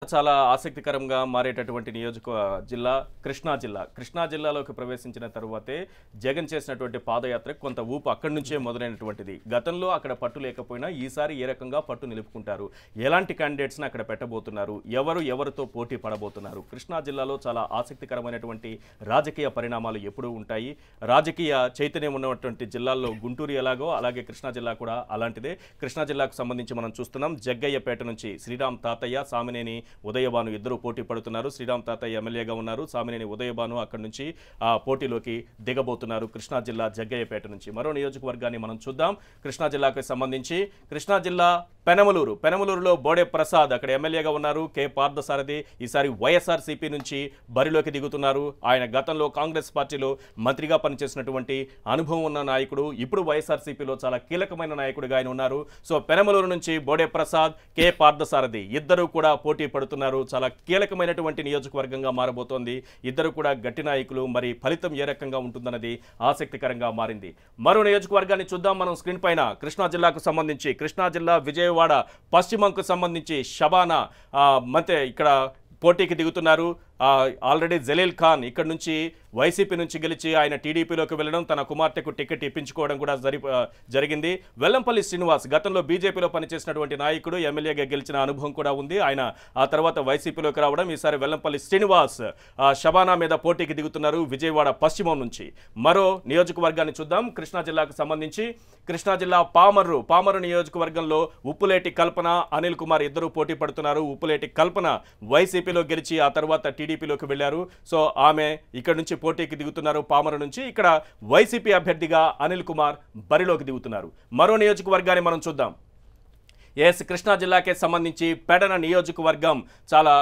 చాలా ఆసక్తికరంగా మారేటటువంటి జిల్లా కృష్ణా జిల్లాలోకి ప్రవేశించిన తరువాతే జగన్ చేసినటువంటి పాదయాత్రకు కొంత ఊపు అక్కడి నుంచే మొదలైనటువంటిది. గతంలో అక్కడ పట్టు లేకపోయినా ఈసారి ఏ రకంగా పట్టు నిలుపుకుంటారు, ఎలాంటి క్యాండిడేట్స్ని అక్కడ పెట్టబోతున్నారు, ఎవరితో పోటీ పడబోతున్నారు, కృష్ణా జిల్లాలో చాలా ఆసక్తికరమైనటువంటి రాజకీయ పరిణామాలు ఎప్పుడూ ఉంటాయి. రాజకీయ చైతన్యం ఉన్నటువంటి జిల్లాల్లో గుంటూరు ఎలాగో అలాగే కృష్ణా జిల్లా కూడా అలాంటిదే. కృష్ణా జిల్లాకు సంబంధించి మనం చూస్తున్నాం, జగ్గయ్యపేట నుంచి శ్రీరామ్ తాతయ్య, సామినేని ఉదయభాను ఇద్దరు పోటీ పడుతున్నారు. శ్రీరామ్ తాతయ్య ఎమ్మెల్యేగా ఉన్నారు, సామినేని ఉదయభాను అక్కడి నుంచి పోటీలోకి దిగబోతున్నారు కృష్ణా జిల్లా జగ్గయ్యపేట నుంచి. మరో నియోజకవర్గాన్ని మనం చూద్దాం. కృష్ణా జిల్లాకు సంబంధించి కృష్ణా జిల్లా పెనమలూరులో బోడే ప్రసాద్ అక్కడ ఎమ్మెల్యేగా ఉన్నారు. కె పార్థసారథి ఈసారి వైఎస్ఆర్సీపీ నుంచి బరిలోకి దిగుతున్నారు. ఆయన గతంలో కాంగ్రెస్ పార్టీలో మంత్రిగా పనిచేసినటువంటి అనుభవం ఉన్న నాయకుడు, ఇప్పుడు వైఎస్ఆర్సీపీలో చాలా కీలకమైన నాయకుడిగా ఆయన ఉన్నారు. సో పెనమలూరు నుంచి బోడే ప్రసాద్, కె పార్థసారథి ఇద్దరు కూడా పోటీ పడుతున్నారు. చాలా కీలకమైనటువంటి నియోజకవర్గంగా మారబోతోంది. ఇద్దరు కూడా గట్టి నాయకులు. మరి ఫలితం ఏ రకంగా ఉంటుందన్నది ఆసక్తికరంగా మారింది. మరో నియోజకవర్గాన్ని చూద్దాం మనం స్క్రీన్ పైన. కృష్ణా జిల్లాకు సంబంధించి కృష్ణా జిల్లా విజయవాడ పశ్చిమంకు సంబంధించి షబానా ఇక్కడ పోటీకి దిగుతున్నారు. ఆల్రెడీ జలీల్ ఖాన్ ఇక్కడ నుంచి వైసీపీ నుంచి గెలిచి ఆయన టీడీపీలోకి వెళ్ళడం, తన కుమార్తెకు టికెట్ ఇప్పించుకోవడం కూడా జరిగింది. వెల్లంపల్లి శ్రీనివాస్ గతంలో బీజేపీలో పనిచేసినటువంటి నాయకుడు, ఎమ్మెల్యేగా గెలిచిన అనుభవం కూడా ఉంది. ఆయన ఆ తర్వాత వైసీపీలోకి రావడం. ఈసారి వెల్లంపల్లి శ్రీనివాస్ షబానా మీద పోటీకి దిగుతున్నారు విజయవాడ పశ్చిమం నుంచి. మరో నియోజకవర్గాన్ని చూద్దాం. కృష్ణా జిల్లాకు సంబంధించి కృష్ణా జిల్లా పామరు నియోజకవర్గంలో ఉప్పులేటి కల్పన, అనిల్ కుమార్ ఇద్దరు పోటీ పడుతున్నారు. ఉప్పులేటి కల్పన వైసీపీలో గెలిచి ఆ తర్వాత టీడీపీలోకి వెళ్లారు. సో ఆమె ఇక్కడ నుంచి పోటీకి దిగుతున్నారు పామరు నుంచి. ఇక్కడ వైసీపీ అభ్యర్థిగా అనిల్ కుమార్ బరిలోకి దిగుతున్నారు. మరో నియోజకవర్గాన్ని మనం చూద్దాం. కృష్ణా జిల్లాకే సంబంధించి పెడన నియోజకవర్గం చాలా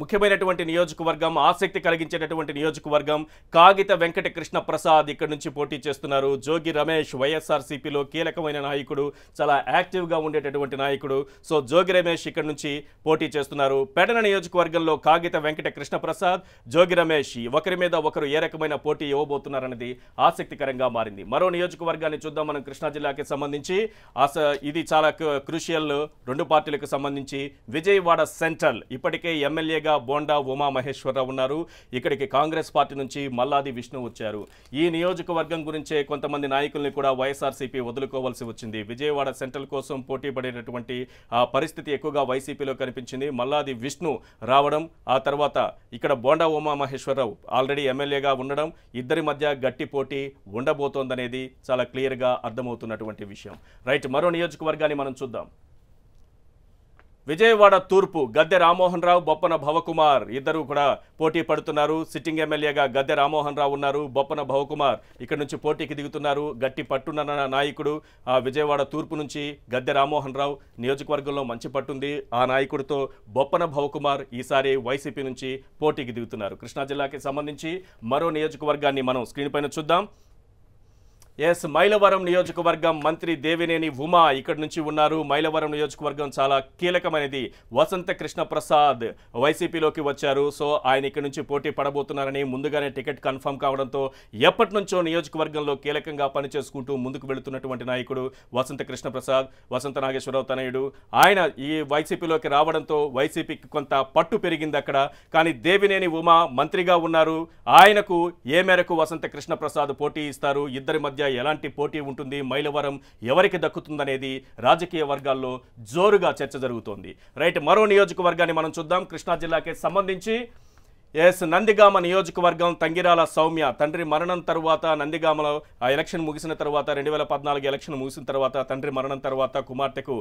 ముఖ్యమైనటువంటి నియోజకవర్గం, ఆసక్తి కలిగించేటటువంటి నియోజకవర్గం. కాగిత వెంకట కృష్ణ ప్రసాద్ ఇక్కడ నుంచి పోటీ చేస్తున్నారు. జోగి రమేష్ వైఎస్ఆర్సీపీలో కీలకమైన నాయకుడు, చాలా యాక్టివ్గా ఉండేటటువంటి నాయకుడు. సో జోగి రమేష్ ఇక్కడ నుంచి పోటీ చేస్తున్నారు. పెడన నియోజకవర్గంలో కాగిత వెంకట కృష్ణ ప్రసాద్, జోగి రమేష్ ఒకరి మీద ఒకరు ఏ రకమైన పోటీ ఇవ్వబోతున్నారన్నది ఆసక్తికరంగా మారింది. మరో నియోజకవర్గాన్ని చూద్దాం మనం కృష్ణా జిల్లాకి సంబంధించి. ఇది చాలా క్రూషియల్ రెండు పార్టీలకు సంబంధించి. విజయవాడ సెంట్రల్ ఇప్పటికే ఎమ్మెల్యేగా బోండా ఉమా మహేశ్వరరావు ఉన్నారు. ఇక్కడికి కాంగ్రెస్ పార్టీ నుంచి మల్లాది విష్ణు వచ్చారు. ఈ నియోజకవర్గం గురించే కొంతమంది నాయకుల్ని కూడా వైఎస్ఆర్సీపీ వదులుకోవాల్సి వచ్చింది. విజయవాడ సెంట్రల్ కోసం పోటీ పడేటటువంటి పరిస్థితి ఎక్కువగా వైసీపీలో కనిపించింది. మల్లాది విష్ణు రావడం, ఆ తర్వాత ఇక్కడ బోండా ఉమా మహేశ్వరరావు ఆల్రెడీ ఎమ్మెల్యేగా ఉండడం, ఇద్దరి మధ్య గట్టి పోటీ ఉండబోతోందనేది చాలా క్లియర్గా అర్థమవుతున్నటువంటి విషయం. రైట్, మరో నియోజకవర్గాన్ని మనం చూద్దాం. విజయవాడ తూర్పు గద్దె రామ్మోహన్ రావు, బొప్పన భవకుమార్ ఇద్దరు కూడా పోటీ పడుతున్నారు. సిట్టింగ్ ఎమ్మెల్యేగా గద్దె రామ్మోహన్ రావు ఉన్నారు. బొప్పన భవకుమార్ ఇక్కడ నుంచి పోటీకి దిగుతున్నారు. గట్టి పట్టున్న నాయకుడు. విజయవాడ తూర్పు నుంచి గద్దె రామ్మోహన్ రావు నియోజకవర్గంలో మంచి పట్టుంది. ఆ నాయకుడితో బొప్పన భవకుమార్ ఈసారి వైసీపీ నుంచి పోటీకి దిగుతున్నారు. కృష్ణా జిల్లాకి సంబంధించి మరో నియోజకవర్గాన్ని మనం స్క్రీన్ పైన చూద్దాం. మైలవరం నియోజకవర్గం మంత్రి దేవినేని ఉమా ఇక్కడ నుంచి ఉన్నారు. మైలవరం నియోజకవర్గం చాలా కీలకమైనది. వసంత కృష్ణ ప్రసాద్ వైసీపీలోకి వచ్చారు. సో ఆయన ఇక్కడ నుంచి పోటీ పడబోతున్నారని ముందుగానే టికెట్ కన్ఫర్మ్ కావడంతో ఎప్పటి నుంచో నియోజకవర్గంలో కీలకంగా పనిచేసుకుంటూ ముందుకు వెళుతున్నటువంటి నాయకుడు వసంత కృష్ణ ప్రసాద్, వసంత నాగేశ్వరరావు తనయుడు. ఆయన ఈ వైసీపీలోకి రావడంతో వైసీపీకి కొంత పట్టు పెరిగింది అక్కడ. కానీ దేవినేని ఉమా మంత్రిగా ఉన్నారు. ఆయనకు ఏ మేరకు వసంత కృష్ణ ప్రసాద్ పోటీ ఇస్తారు, ఇద్దరి మధ్య ఎలాంటి పోటీ ఉంటుంది, మైలవరం ఎవరికి దక్కుతుందనేది రాజకీయ వర్గాల్లో జోరుగా చర్చ జరుగుతోంది. రైట్, మరో నియోజకవర్గాన్ని మనం చూద్దాం. కృష్ణా జిల్లాకి సంబంధించి నందిగామ నియోజకవర్గం తంగిరాల సౌమ్య తండ్రి మరణం తర్వాత, నందిగామలో ఆ ఎలక్షన్ ముగిసిన తర్వాత 2014 ఎలక్షన్ ముగిసిన తర్వాత తండ్రి మరణం తర్వాత కుమార్తెకు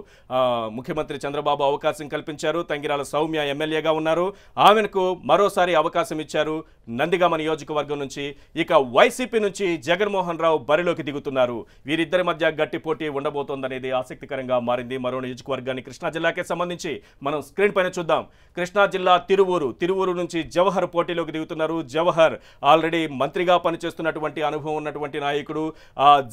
ముఖ్యమంత్రి చంద్రబాబు అవకాశం కల్పించారు. తంగిరాల సౌమ్య ఎమ్మెల్యేగా ఉన్నారు. ఆమెకు మరోసారి అవకాశం ఇచ్చారు నందిగామ నియోజకవర్గం నుంచి. ఇక వైసీపీ నుంచి జగన్మోహన్ రావు బరిలోకి దిగుతున్నారు. వీరిద్దరి మధ్య గట్టి పోటీ ఉండబోతోందనేది ఆసక్తికరంగా మారింది. మరో నియోజకవర్గాన్ని కృష్ణా జిల్లాకే సంబంధించి మనం స్క్రీన్ పైన చూద్దాం. కృష్ణా జిల్లా తిరువూరు నుంచి జవహర్ జవహర్ పోటీలోకి దిగుతున్నారు. జవహర్ ఆల్రెడీ మంత్రిగా పనిచేస్తున్నటువంటి అనుభవం ఉన్నటువంటి నాయకుడు.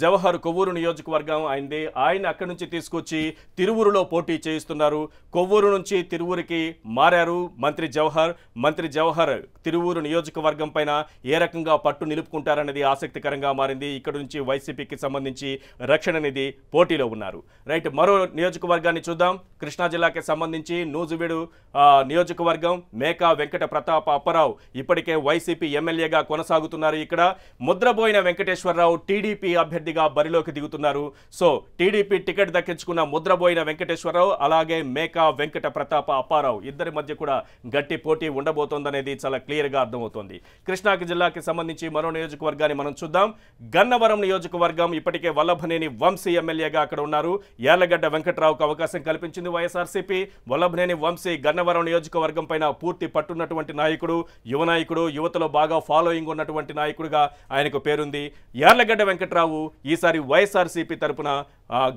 జవహర్ కొవ్వూరు నియోజకవర్గం అయింది. ఆయన అక్కడి నుంచి తీసుకొచ్చి తిరువూరులో పోటీ చేయిస్తున్నారు. కొవ్వూరు నుంచి తిరువూరుకి మారారు మంత్రి జవహర్ తిరువూరు నియోజకవర్గం పైన ఏ రకంగా పట్టు నిలుపుకుంటారనేది ఆసక్తికరంగా మారింది. ఇక్కడ నుంచి వైసీపీకి సంబంధించి రక్షణ నిధి పోటీలో ఉన్నారు. రైట్, మరో నియోజకవర్గాన్ని చూద్దాం. కృష్ణా జిల్లాకి సంబంధించి నూజివీడు నియోజకవర్గం మేకా వెంకట ప్రతాప అప్పారావు ఇప్పటికే వైసీపీ ఎమ్మెల్యేగా కొనసాగుతున్నారు. ఇక్కడ ముద్రబోయిన వెంకటేశ్వరరావు టీడీపీ అభ్యర్థిగా బరిలోకి దిగుతున్నారు. సో టీడీపీ టికెట్ దక్కించుకున్న ముద్రబోయిన వెంకటేశ్వరరావు అలాగే మేకా వెంకట ప్రతాప అప్పారావు ఇద్దరి మధ్య కూడా గట్టి పోటీ ఉండబోతోందనేది చాలా క్లియర్గా అర్థమవుతోంది. కృష్ణా జిల్లాకి సంబంధించి మరో నియోజకవర్గాన్ని మనం చూద్దాం. గన్నవరం నియోజకవర్గం ఇప్పటికే వల్లభనేని వంశీ ఎమ్మెల్యేగా అక్కడ ఉన్నారు. యార్లగడ్డ వెంకట్రావుకు అవకాశం కల్పించింది వైఎస్ఆర్సీపీ. వల్లభనేని వంశీ గన్నవరం నియోజకవర్గం పైన పూర్తి పట్టున్నటువంటి నాయకుడు, యువ నాయకుడు, యువతలో బాగా ఫాలోయింగ్ ఉన్నటువంటి నాయకుడుగా ఆయనకు పేరుంది. యార్లగడ్డ వెంకట్రావు ఈసారి వైఎస్ఆర్సీపీ తరపున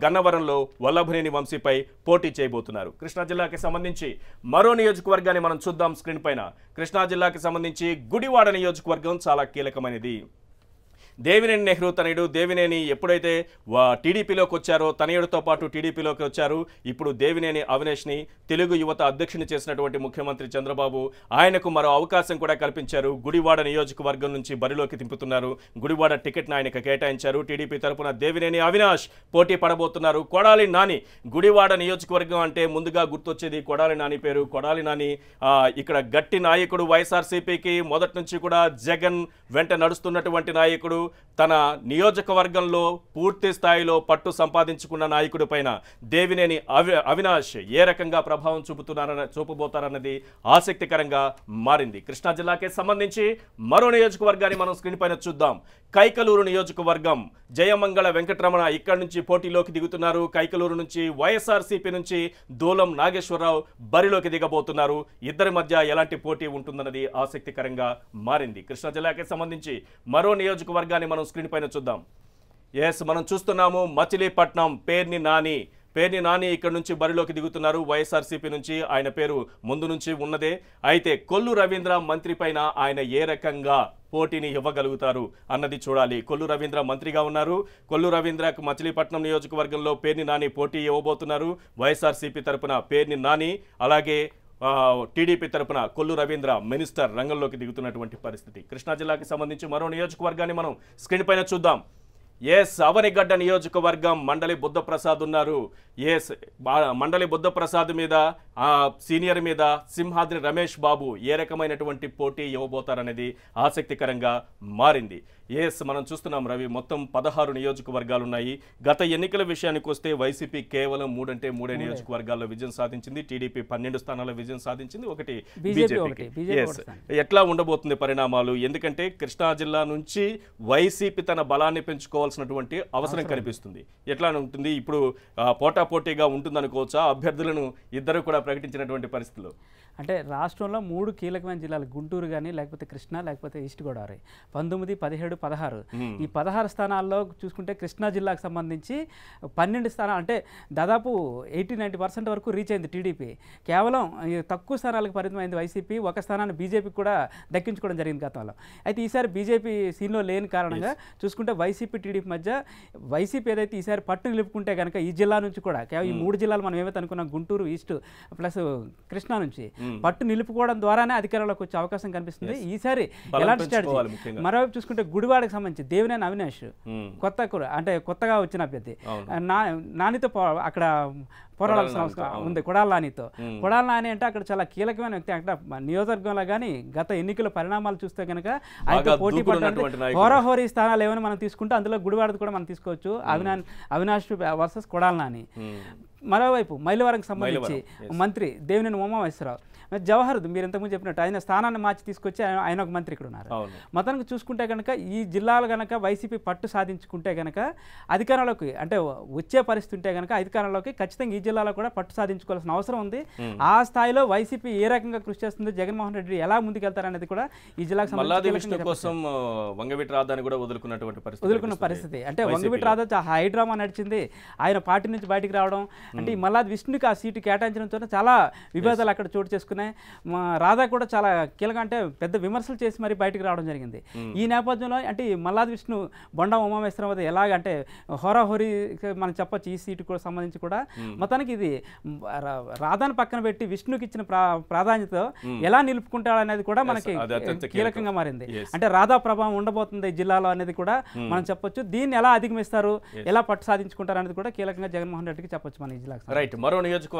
గన్నవరంలో వల్లభనేని వంశీపై పోటీ చేయబోతున్నారు. కృష్ణా జిల్లాకి సంబంధించి మరో నియోజకవర్గాన్ని మనం చూద్దాం స్క్రీన్ పైన. కృష్ణా జిల్లాకి సంబంధించి గుడివాడ నియోజకవర్గం చాలా కీలకమైనది. దేవినేని నెహ్రూ తనయుడు దేవినేని ఎప్పుడైతే టీడీపీలోకి వచ్చారో, తనయుడితో పాటు టీడీపీలోకి వచ్చారు. ఇప్పుడు దేవినేని అవినేష్ని తెలుగు యువత అధ్యక్షుని చేసినటువంటి ముఖ్యమంత్రి చంద్రబాబు ఆయనకు మరో అవకాశం కూడా కల్పించారు. గుడివాడ నియోజకవర్గం నుంచి బరిలోకి దింపుతున్నారు. గుడివాడ టికెట్ను ఆయనకు కేటాయించారు. టీడీపీ తరపున దేవినేని అవినాష్ పోటీ పడబోతున్నారు. కొడాలి నాని, గుడివాడ నియోజకవర్గం అంటే ముందుగా గుర్తొచ్చేది కొడాలి నాని పేరు. కొడాలి నాని ఇక్కడ గట్టి నాయకుడు. వైఎస్ఆర్సీపీకి మొదటి నుంచి కూడా జగన్ వెంట నడుస్తున్నటువంటి నాయకుడు. తన నియోజకవర్గంలో పూర్తి స్థాయిలో పట్టు సంపాదించుకున్న నాయకుడి పైన దేవినేని అవినాష్ ఏ రకంగా ప్రభావం చూపబోతారన్నది ఆసక్తికరంగా మారింది. కృష్ణా జిల్లాకే సంబంధించి మరో నియోజకవర్గాన్ని మనం స్క్రీన్ పైన చూద్దాం. కైకలూరు నియోజకవర్గం జయమంగళ వెంకటరమణ ఇక్కడి నుంచి పోటీలోకి దిగుతున్నారు. కైకలూరు నుంచి వైఎస్ఆర్సీపీ నుంచి దూలం నాగేశ్వరరావు బరిలోకి దిగబోతున్నారు. ఇద్దరి మధ్య ఎలాంటి పోటీ ఉంటుందన్నది ఆసక్తికరంగా మారింది. కృష్ణా జిల్లాకి సంబంధించి మరో నియోజకవర్గాన్ని మనం స్క్రీన్ పైన చూద్దాం. మనం చూస్తున్నాము మచిలీపట్నం పేర్ని నాని ఇక్కడ నుంచి బరిలోకి దిగుతున్నారు. వైఎస్ఆర్సీపీ నుంచి ఆయన పేరు ముందు నుంచి ఉన్నదే. అయితే కొల్లు రవీంద్ర మంత్రి పైన ఆయన ఏ రకంగా పోటీని ఇవ్వగలుగుతారు అన్నది చూడాలి. కొల్లు రవీంద్ర మంత్రిగా ఉన్నారు. కొల్లు రవీంద్రకు మచిలీపట్నం నియోజకవర్గంలో పేర్ని నాని పోటీ ఇవ్వబోతున్నారు. వైఎస్ఆర్సీపీ తరపున పేర్ని నాని, అలాగే టీడీపీ తరపున కొల్లు రవీంద్ర మినిస్టర్ రంగంలోకి దిగుతున్నటువంటి పరిస్థితి. కృష్ణా జిల్లాకి సంబంధించి మరో నియోజకవర్గాన్ని మనం స్క్రీన్ పైన చూద్దాం. అవనిగడ్డ నియోజకవర్గం మండలి బుద్ధప్రసాద్ ఉన్నారు. మండలి బుద్ధప్రసాద్ మీద సీనియర్ మీద సింహాద్రి రమేష్ బాబు ఏ రకమైనటువంటి పోటీ ఇవ్వబోతారనేది ఆసక్తికరంగా మారింది. మనం చూస్తున్నాం రవి, మొత్తం 16 నియోజకవర్గాలు ఉన్నాయి. గత ఎన్నికల విషయానికి వస్తే వైసీపీ కేవలం 3 నియోజకవర్గాల్లో విజయం సాధించింది. టీడీపీ 12 స్థానాల్లో విజయం సాధించింది, ఒకటి బీజేపీ. ఎట్లా ఉండబోతుంది పరిణామాలు? ఎందుకంటే కృష్ణా జిల్లా నుంచి వైసీపీ తన బలాన్ని పెంచుకోవాల్సినటువంటి అవసరం కనిపిస్తుంది. ఎట్లా ఉంటుంది ఇప్పుడు? పోటాపోటీగా ఉంటుందనుకోవచ్చా? అభ్యర్థులను ఇద్దరు కూడా ప్రకటించినటువంటి పరిస్థితుల్లో అంటే రాష్ట్రంలో 3 కీలకమైన జిల్లాలు, గుంటూరు కానీ, లేకపోతే కృష్ణా, లేకపోతే ఈస్ట్ గోదావరి, 19, 17, 16. ఈ 16 స్థానాల్లో చూసుకుంటే కృష్ణా జిల్లాకు సంబంధించి 12 స్థానాలు, అంటే దాదాపు 80-90% వరకు రీచ్ అయింది టీడీపీ. కేవలం తక్కువ స్థానాలకు పరిమితమైంది వైసీపీ. ఒక స్థానాన్ని బీజేపీకి కూడా దక్కించుకోవడం జరిగింది గతంలో. అయితే ఈసారి బీజేపీ సీన్లో లేని కారణంగా చూసుకుంటే వైసీపీ టీడీపీ మధ్య వైసీపీ ఏదైతే ఈసారి పట్టు నిలుపుకుంటే కనుక ఈ జిల్లా నుంచి కూడా కేవలం ఈ 3 జిల్లాలు మనం ఏమైతే అనుకున్నాం, గుంటూరు, ఈస్ట్ ప్లస్ కృష్ణా నుంచి పట్టు నిలుపుకోవడం ద్వారానే అధికారంలోకి వచ్చే అవకాశం కనిపిస్తుంది. ఈసారి ఎలాంటి స్ట్రాటజీ? మరోవైపు చూసుకుంటే గుడివాడకి సంబంధించి దేవినేని అవినాష్ కొత్తగా వచ్చిన అభ్యర్థి నానితో అక్కడ పోరాడాల్సిన అవసరం ఉంది. కొడాలి నానితో. కొడాలి నాని అంటే అక్కడ చాలా కీలకమైన వ్యక్తి. అక్కడ నియోజకవర్గంలో కానీ గత ఎన్నికల పరిణామాలు చూస్తే కనుక ఆయనతో పోటీ పడడానికి హోరాహోరీ స్థానాలు ఏమైనా మనం తీసుకుంటే అందులో గుడివాడది కూడా మనం తీసుకోవచ్చు. అవినాష్ వర్సెస్ కొడాలి నాని. మరోవైపు మైలవరంకి సంబంధించి మంత్రి దేవినేని ఉమామహేశ్వరరావు. జవహర్ మీరు ఇంతకుముందు చెప్పినట్టు ఆయన స్థానాన్ని మార్చి తీసుకొచ్చి ఆయన ఒక మంత్రి ఇక్కడ ఉన్నారు. మొత్తానికి చూసుకుంటే కనుక ఈ జిల్లాలు కనుక వైసీపీ పట్టు సాధించుకుంటే కనుక అధికారంలోకి, అంటే వచ్చే పరిస్థితి ఉంటే కనుక అధికారంలోకి ఖచ్చితంగా ఈ జిల్లాలో కూడా పట్టు సాధించుకోవాల్సిన అవసరం ఉంది. ఆ స్థాయిలో వైసీపీ ఏ రకంగా కృషి చేస్తుంది, జగన్మోహన్ రెడ్డి ఎలా ముందుకెళ్తారనేది కూడా ఈ జిల్లాకు సంబంధించిన వదులుకున్న పరిస్థితి. అంటే వంగవీటి రాధా హైడ్రామా నడిచింది. ఆయన పార్టీ నుంచి బయటికి రావడం, అంటే ఈ మల్లాది విష్ణుకి ఆ సీటు కేటాయించడంతో చాలా వివాదాలు అక్కడ చోటు చేసుకున్నాయి. మా రాధా కూడా చాలా కీలక అంటే పెద్ద విమర్శలు చేసి మరి బయటకు రావడం జరిగింది. ఈ నేపథ్యంలో అంటే ఈ మల్లాది విష్ణు బొండా ఉమామేశ్వరరావు ఎలాగంటే హోరాహోరీ మనం చెప్పొచ్చు ఈ సీటు కూడా సంబంధించి కూడా. మొత్తానికి ఇది రాధాను పక్కన పెట్టి విష్ణుకి ఇచ్చిన ప్రాధాన్యత ఎలా నిలుపుకుంటాడు అనేది కూడా మనకి కీలకంగా మారింది. అంటే రాధా ప్రభావం ఉండబోతుంది ఈ జిల్లాలో అనేది కూడా మనం చెప్పొచ్చు. దీన్ని ఎలా అధిగమిస్తారు, ఎలా పట్టు సాధించుకుంటారు అనేది కూడా కీలకంగా జగన్మోహన్ రెడ్డికి చెప్పొచ్చు మన ఈ జిల్లాకు. రైట్. మరో నియోజకవర్గం